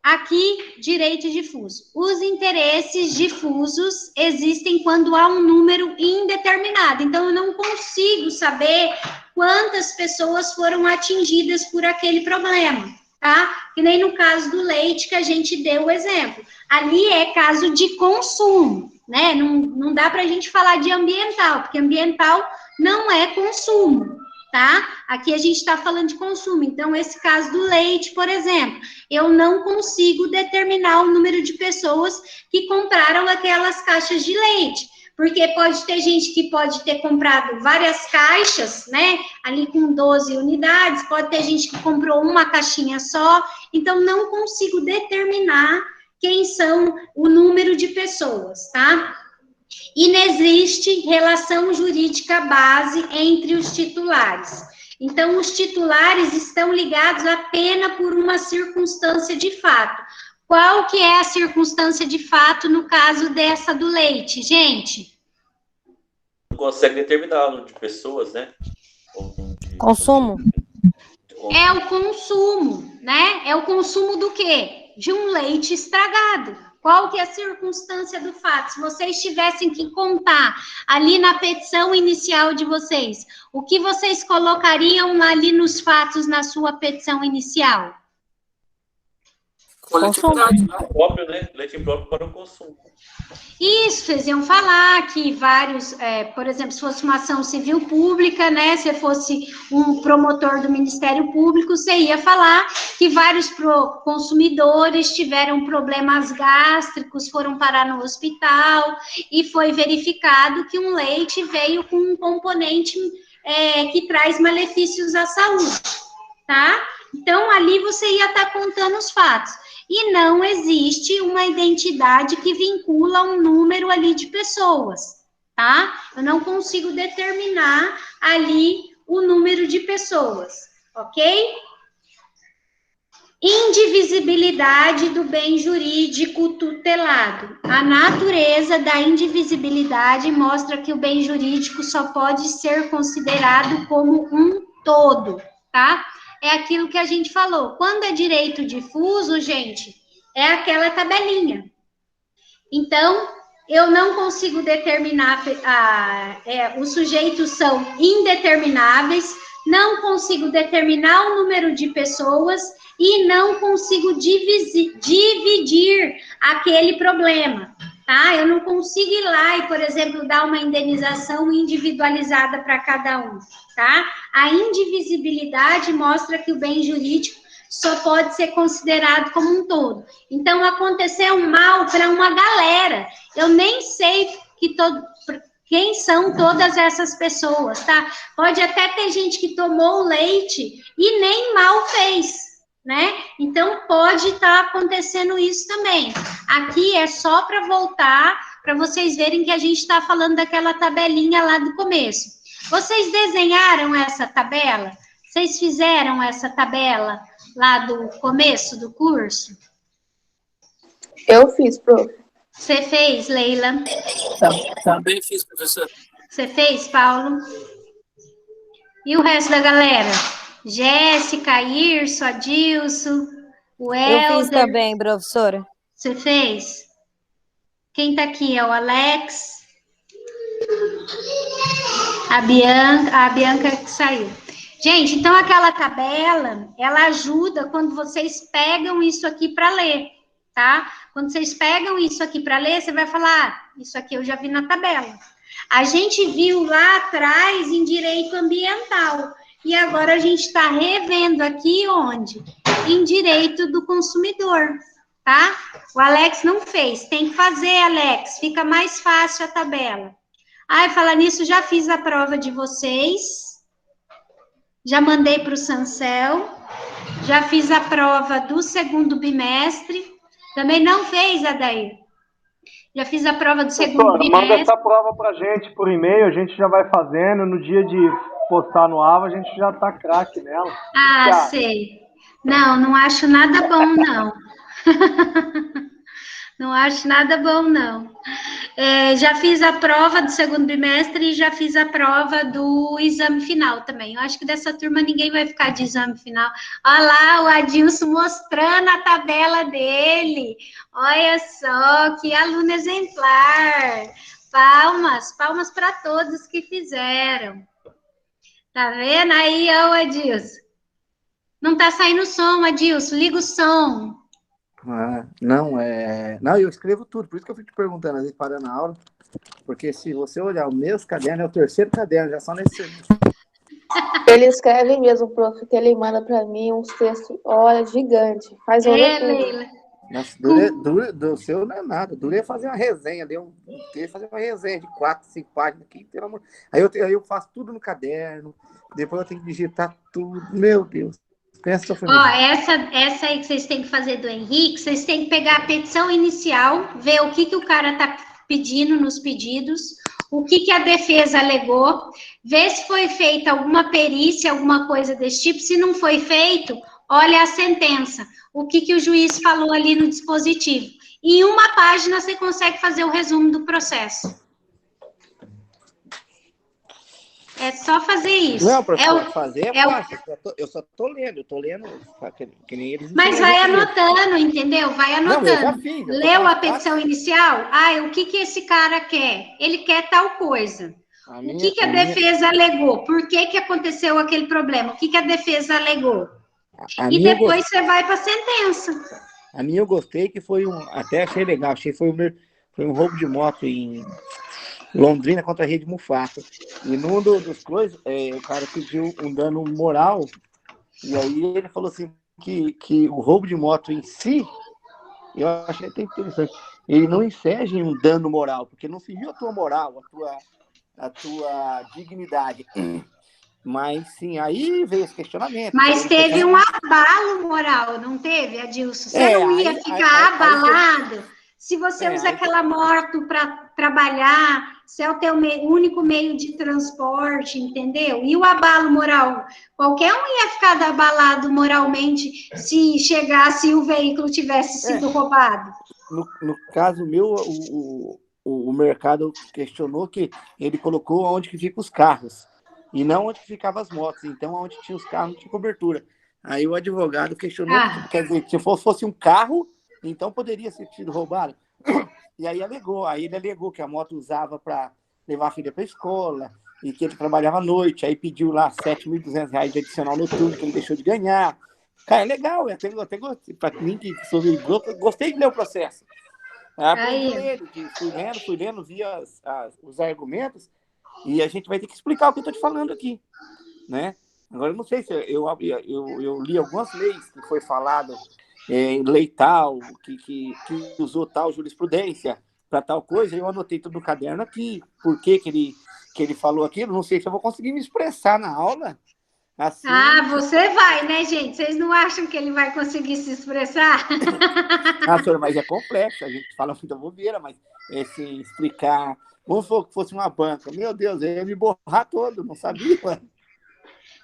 aqui, direito difuso. Os interesses difusos existem quando há um número indeterminado. Então, eu não consigo saber quantas pessoas foram atingidas por aquele problema, tá? Que nem no caso do leite que a gente deu o exemplo. Ali é caso de consumo, né? Não dá para a gente falar de ambiental, porque ambiental não é consumo, tá? Aqui a gente está falando de consumo. Então, esse caso do leite, por exemplo, eu não consigo determinar o número de pessoas que compraram aquelas caixas de leite, porque pode ter gente que pode ter comprado várias caixas, né? Ali com 12 unidades, pode ter gente que comprou uma caixinha só, então não consigo determinar quem são o número de pessoas, tá? E não existe relação jurídica base entre os titulares. Então, os titulares estão ligados apenas por uma circunstância de fato. Qual que é a circunstância de fato no caso dessa do leite, gente? Não consegue determinar o número de pessoas, né? Consumo. É o consumo, né? É o consumo do quê? De um leite estragado. Qual que é a circunstância do fato? Se vocês tivessem que contar ali na petição inicial de vocês, o que vocês colocariam ali nos fatos na sua petição inicial? Coletividade, né? Próprio, né? Leite próprio para o consumo. Isso, vocês iam falar que vários, por exemplo, se fosse uma ação civil pública, né, se fosse um promotor do Ministério Público, você ia falar que vários consumidores tiveram problemas gástricos, foram parar no hospital, e foi verificado que um leite veio com um componente que traz malefícios à saúde, tá? Então, ali você ia estar contando os fatos. E não existe uma identidade que vincula um número ali de pessoas, tá? Eu não consigo determinar ali o número de pessoas, ok? Indivisibilidade do bem jurídico tutelado. A natureza da indivisibilidade mostra que o bem jurídico só pode ser considerado como um todo, tá? É aquilo que a gente falou. Quando é direito difuso, gente, é aquela tabelinha. Então, eu não consigo determinar, os sujeitos são indetermináveis, não consigo determinar o número de pessoas e não consigo dividir aquele problema. tá? Eu não consigo ir lá e, por exemplo, dar uma indenização individualizada para cada um, tá? A indivisibilidade mostra que o bem jurídico só pode ser considerado como um todo. Então, aconteceu um mal para uma galera. Eu nem sei quem são todas essas pessoas, tá? Pode até ter gente que tomou o leite e nem mal fez, né? Então, pode estar acontecendo isso também. Aqui é só para voltar, para vocês verem que a gente está falando daquela tabelinha lá do começo. Vocês desenharam essa tabela? Vocês fizeram essa tabela lá do começo do curso? Eu fiz, prof. Você fez, Leila? Também fiz, professor. Você fez, Paulo? E o resto da galera? Jéssica, Irso, Adilson, o Helder. Eu fiz também, professora. Você fez? Quem tá aqui é o Alex. A Bianca que saiu. Gente, então aquela tabela, ela ajuda quando vocês pegam isso aqui para ler, tá? Quando vocês pegam isso aqui para ler, você vai falar, isso aqui eu já vi na tabela. A gente viu lá atrás em direito ambiental. E agora a gente está revendo aqui onde? Em direito do consumidor, tá? O Alex não fez. Tem que fazer, Alex. Fica mais fácil a tabela. Ai, falar nisso, já fiz a prova de vocês. Já mandei para o Sancel. Já fiz a prova do segundo bimestre. Também não fez, Adair? Já fiz a prova do segundo bimestre. Manda essa prova pra gente por e-mail, a gente já vai fazendo. No dia de postar no AVA, a gente já tá craque nela. Ah, Já. sei. Não acho nada bom, não. Não acho nada bom, não. Já fiz a prova do segundo bimestre e já fiz a prova do exame final também. Eu acho que dessa turma ninguém vai ficar de exame final. Olha lá o Adilson mostrando a tabela dele. Olha só, que aluno exemplar. Palmas para todos que fizeram. Tá vendo aí, ó, Adilson? Não tá saindo som, Adilson. Liga o som. Não, eu escrevo tudo, por isso que eu fico te perguntando, às vezes parando a aula, porque se você olhar os meus cadernos, é o terceiro caderno, já só nesse. Ele escreve mesmo, prof, que ele manda para mim uns textos, olha, gigante. Faz uma Leila. Nossa, do seu não é nada, duro é fazer uma resenha, fazer uma resenha de 4, 5 páginas aqui, pelo amor. Aí eu faço tudo no caderno, depois eu tenho que digitar tudo, meu Deus. Ó, essa aí que vocês têm que fazer do Henrique, vocês têm que pegar a petição inicial, ver o que o cara tá pedindo nos pedidos, o que a defesa alegou, ver se foi feita alguma perícia, alguma coisa desse tipo. Se não foi feito, olha a sentença, o que o juiz falou ali no dispositivo. E em uma página você consegue fazer o resumo do processo. É só fazer isso. Não, professor, fazer é fácil. Eu só tô lendo, que nem eles. Mas vai anotando, entendeu? Vai anotando. Não, eu já fiz, Leu a petição inicial? O que esse cara quer? Ele quer tal coisa. O que a defesa alegou? Por que aconteceu aquele problema? O que a defesa alegou? E depois você vai para a sentença. A minha eu gostei, que foi até achei legal, foi um roubo de moto em Londrina contra a Rede Mufato. E num dos coisas, o cara pediu um dano moral, e aí ele falou assim, que o roubo de moto em si, eu achei até interessante, ele não enseja um dano moral, porque não feriu a tua moral, a tua dignidade. Mas sim, aí veio esse questionamento. Mas teve um abalo moral, não teve, Adilson? Você não ia ficar abalado se você usa aquela moto para trabalhar, se é o teu único meio de transporte, entendeu? E o abalo moral? Qualquer um ia ficar abalado moralmente se chegasse e o veículo tivesse sido roubado. No caso meu, o mercado questionou que ele colocou onde que ficam os carros. E não onde ficavam as motos. Então, onde tinha os carros, não tinha cobertura. Aí o advogado questionou, quer dizer, se fosse um carro, então poderia ser sido roubado. E aí ele alegou que a moto usava para levar a filha para a escola, e que ele trabalhava à noite, aí pediu lá R$7.200 de adicional noturno, que ele deixou de ganhar. Cara, é legal, eu até gostei, para mim que sou gostei de ler o processo. Aprendi Aí. com ele, que fui lendo, vi os argumentos, e a gente vai ter que explicar o que eu estou te falando aqui, né? Agora, eu não sei se eu li algumas leis que foi falado, lei tal, que usou tal jurisprudência para tal coisa, eu anotei tudo no caderno aqui, por que ele falou aquilo, não sei se eu vou conseguir me expressar na aula, assim... Ah, você vai, né, gente? Vocês não acham que ele vai conseguir se expressar? Ah, senhora, mas é complexo, a gente fala muita bobeira, mas se explicar... Vamos supor que fosse uma banca, meu Deus, eu ia me borrar todo, não sabia, ué.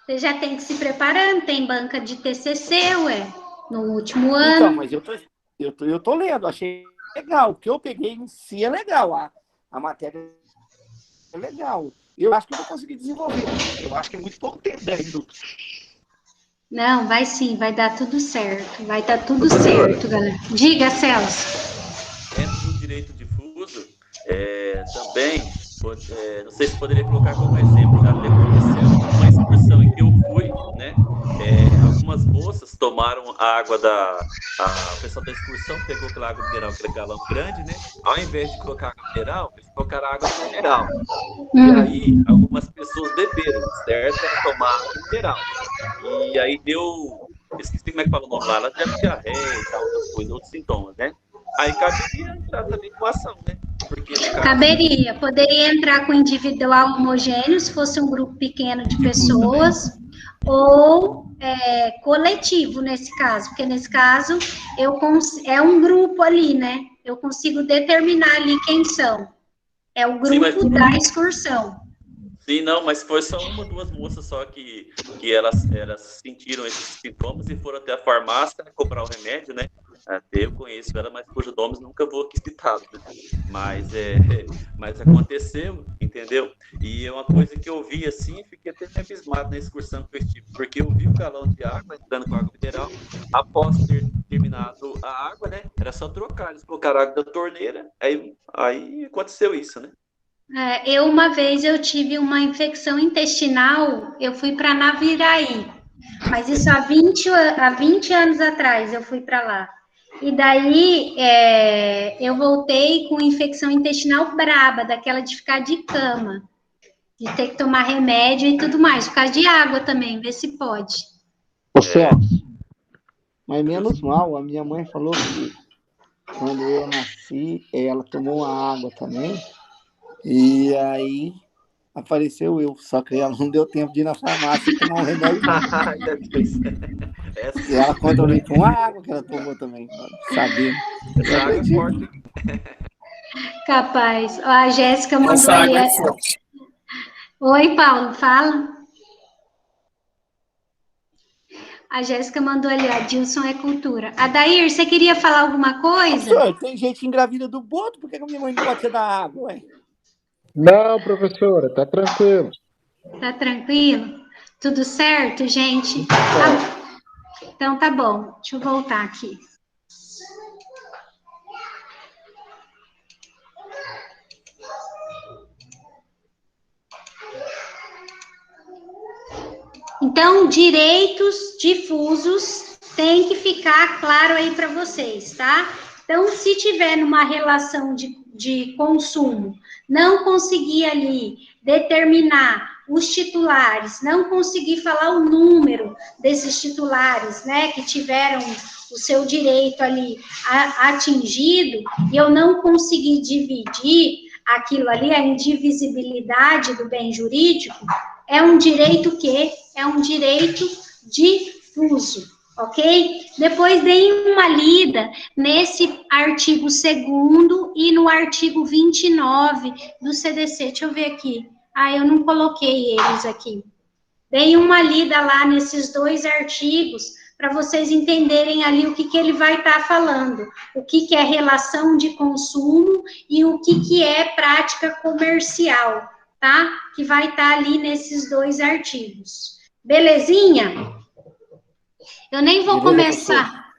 Você já tem que se preparando, tem banca de TCC, ué, no último Então, ano. mas eu tô lendo, achei legal, o que eu peguei em si é legal, a matéria é legal. Eu acho que eu vou conseguir desenvolver, eu acho que é muito pouco tempo, 10 minutos. Não, vai sim, vai dar tudo certo. Vai dar tudo certo, galera. Diga, Celso. Dentro do direito difuso, também, não sei se poderia colocar como exemplo, já aconteceu uma excursão em que eu fui, né? Algumas moças tomaram a água o pessoal da excursão pegou aquela água mineral, aquele galão grande, né? Ao invés de colocar água mineral, eles colocaram água mineral. E aí, algumas pessoas beberam, certo? Para tomar água mineral. E aí esqueci como é que fala o nome lá, ela teve diarreia e tal, outras coisas, outros sintomas, né? Aí caberia entrar também com ação, né? Porque Caberia, poderia entrar com individual homogêneo, se fosse um grupo pequeno de pessoas, ou coletivo nesse caso, porque nesse caso é um grupo ali, né? Eu consigo determinar ali quem são. É o grupo da excursão. Sim, não, mas foi só uma, duas moças só que elas sentiram esses sintomas e foram até a farmácia comprar o remédio, né? Até eu conheço ela, mas cujos nomes nunca vou aqui citá-los, né? Mas aconteceu, entendeu? E é uma coisa que eu vi assim, fiquei até abismado na excursão que eu estive, porque eu vi um galão de água entrando com água mineral, após ter terminado a água, né? Era só trocar, eles colocaram água da torneira, aí aconteceu isso, né? Uma vez eu tive uma infecção intestinal, eu fui para Naviraí, mas isso há 20 anos atrás eu fui para lá. E daí eu voltei com infecção intestinal braba, daquela de ficar de cama, de ter que tomar remédio e tudo mais, por causa de água também, vê se pode. Ô, Celso, mas menos mal, a minha mãe falou que quando eu nasci, ela tomou a água também, e aí apareceu eu, só que ela não deu tempo de ir na farmácia e tomar um remédio. E ela conta ali com a água que ela tomou também, sabendo. Capaz. A Jéssica mandou ali. Oi, Paulo, fala. A Jéssica mandou ali, a Dilson é cultura. Adair, você queria falar alguma coisa? Professor, tem gente engravida do boto, por que a minha mãe não pode ser da água, ué? Não, professora, tá tranquilo. Tá tranquilo? Tudo certo, gente? Então tá bom, deixa eu voltar aqui. Então, direitos difusos tem que ficar claro aí para vocês, tá? Então, se tiver numa relação de consumo, não conseguir ali determinar os titulares, não conseguir falar o número desses titulares, né, que tiveram o seu direito ali atingido, e eu não conseguir dividir aquilo ali, a indivisibilidade do bem jurídico, é um direito que é um direito difuso, ok? Depois deem uma lida nesse artigo 2º e no artigo 29 do CDC. Deixa eu ver aqui. Eu não coloquei eles aqui. Deem uma lida lá nesses 2 artigos para vocês entenderem ali o que ele vai estar falando. O que é relação de consumo e o que é prática comercial, tá? Que vai estar ali nesses 2 artigos. Belezinha? Eu nem vou começar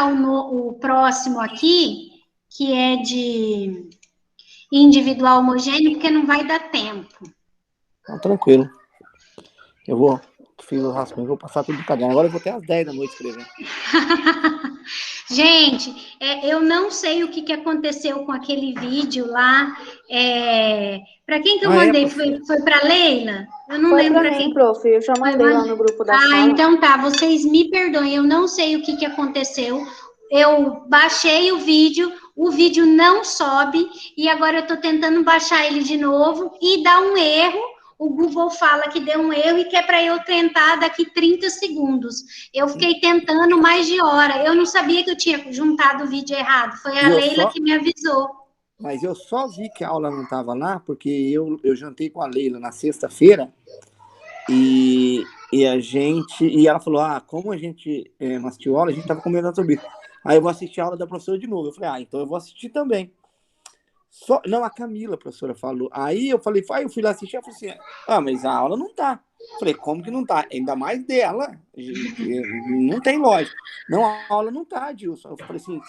o próximo aqui, que é de individual homogêneo, porque não vai dar tempo. Então, tranquilo. Eu fiz o rascunho, vou passar tudo no caderno. Agora eu vou até às 10 da noite escrevendo. Gente, eu não sei o que aconteceu com aquele vídeo lá. Para quem que eu mandei? Foi para Leila? Eu não lembro para mim, prof. Eu já mandei lá no grupo da sala. Então tá. Vocês me perdoem. Eu não sei o que aconteceu. Eu baixei o vídeo não sobe, e agora eu estou tentando baixar ele de novo e dá um erro. O Google fala que deu um erro e que é para eu tentar daqui 30 segundos. Eu fiquei tentando mais de hora. Eu não sabia que eu tinha juntado o vídeo errado. Foi a Leila que me avisou. Mas eu só vi que a aula não estava lá, porque eu jantei com a Leila na sexta-feira e ela falou, como a gente não assistiu aula, a gente estava comentando sobre isso. Aí eu vou assistir a aula da professora de novo. Eu falei, então eu vou assistir também. Não, a Camila, a professora, falou. Aí eu falei, eu fui lá assistir, eu falei assim, mas a aula não tá. Eu falei, como que não tá? Ainda mais dela. Não tem lógica. Não, a aula não tá, Dilson. Eu falei assim,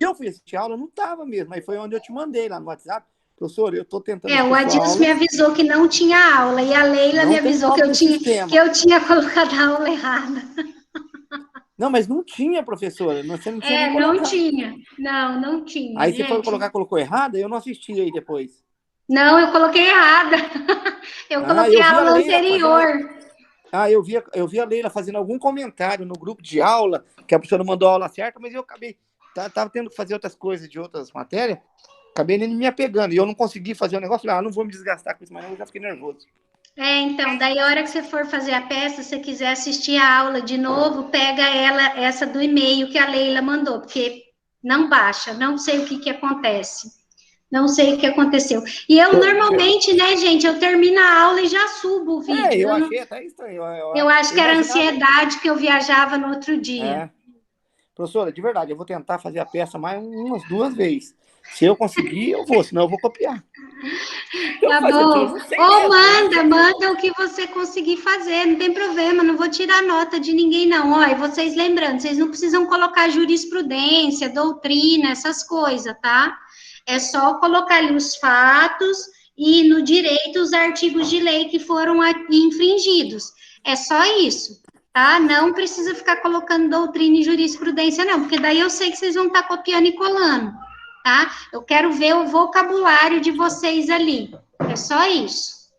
eu fui assistir a aula, não tava mesmo. Aí foi onde eu te mandei lá no WhatsApp. Professor, eu tô tentando... o Adilson me avisou que não tinha aula, e a Leila me avisou que eu tinha colocado a aula errada. Não, mas não tinha, professora. Você não tinha não tinha. Não tinha. Aí você foi colocar, colocou errado, eu não assisti aí depois. Não, eu coloquei errada. Eu coloquei a aula anterior. Eu vi a Leila fazendo algum comentário no grupo de aula, que a professora mandou a aula certa, mas eu acabei... Tava tendo que fazer outras coisas de outras matérias, acabei nem me apegando. E eu não consegui fazer o negócio, não vou me desgastar com isso, mas eu já fiquei nervoso. Então, daí a hora que você for fazer a peça, se você quiser assistir a aula de novo, pega essa do e-mail que a Leila mandou, porque não baixa, não sei o que acontece. Não sei o que aconteceu. E eu normalmente, né, gente, eu termino a aula e já subo o vídeo. Eu achei até estranho. Eu acho que era ansiedade que eu viajava no outro dia. Professora, de verdade, eu vou tentar fazer a peça mais umas 2 vezes. Se eu conseguir, eu vou, senão eu vou copiar. Tá bom. Manda o que você conseguir fazer, não tem problema, não vou tirar nota de ninguém, não. Olha, vocês lembrando, vocês não precisam colocar jurisprudência, doutrina, essas coisas, tá? É só colocar ali os fatos e no direito os artigos de lei que foram infringidos. É só isso, tá? Não precisa ficar colocando doutrina e jurisprudência, não, porque daí eu sei que vocês vão estar copiando e colando. Tá? Eu quero ver o vocabulário de vocês ali. É só isso.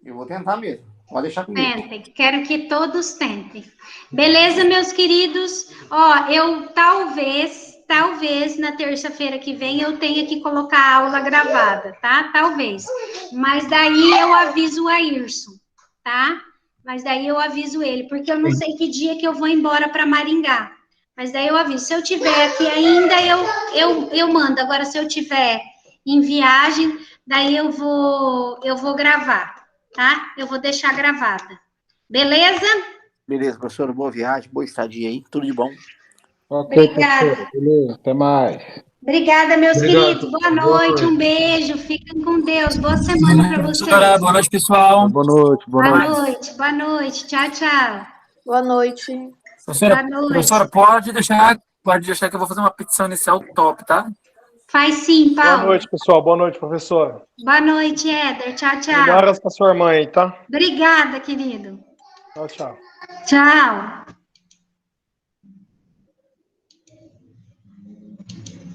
Eu vou tentar mesmo. Pode deixar comigo. Tentem. Quero que todos tentem. Beleza, meus queridos? Eu talvez na terça-feira que vem eu tenha que colocar a aula gravada, tá? Talvez. Mas daí eu aviso o Ayrson, tá? Mas daí eu aviso ele, porque eu não sei que dia que eu vou embora para Maringá. Mas daí eu aviso, se eu tiver aqui ainda, eu mando. Agora, se eu tiver em viagem, daí eu vou gravar, tá? Eu vou deixar gravada. Beleza? Beleza, professora. Boa viagem, boa estadia aí. Tudo de bom. Ok, obrigada. professor. Beleza, até mais. Obrigada, meus queridos. Boa noite, um beijo. Fiquem com Deus. Boa semana para vocês. Boa noite, pessoal. Boa noite. Boa noite. Tchau, tchau. Boa noite. Professora, pode deixar que eu vou fazer uma petição inicial top, tá? Faz sim, Paulo. Boa noite, pessoal. Boa noite, professor. Boa noite, Éder. Tchau, tchau. Melhoras pra sua irmã aí, tá? Obrigada, querido. Tchau, tchau. Tchau.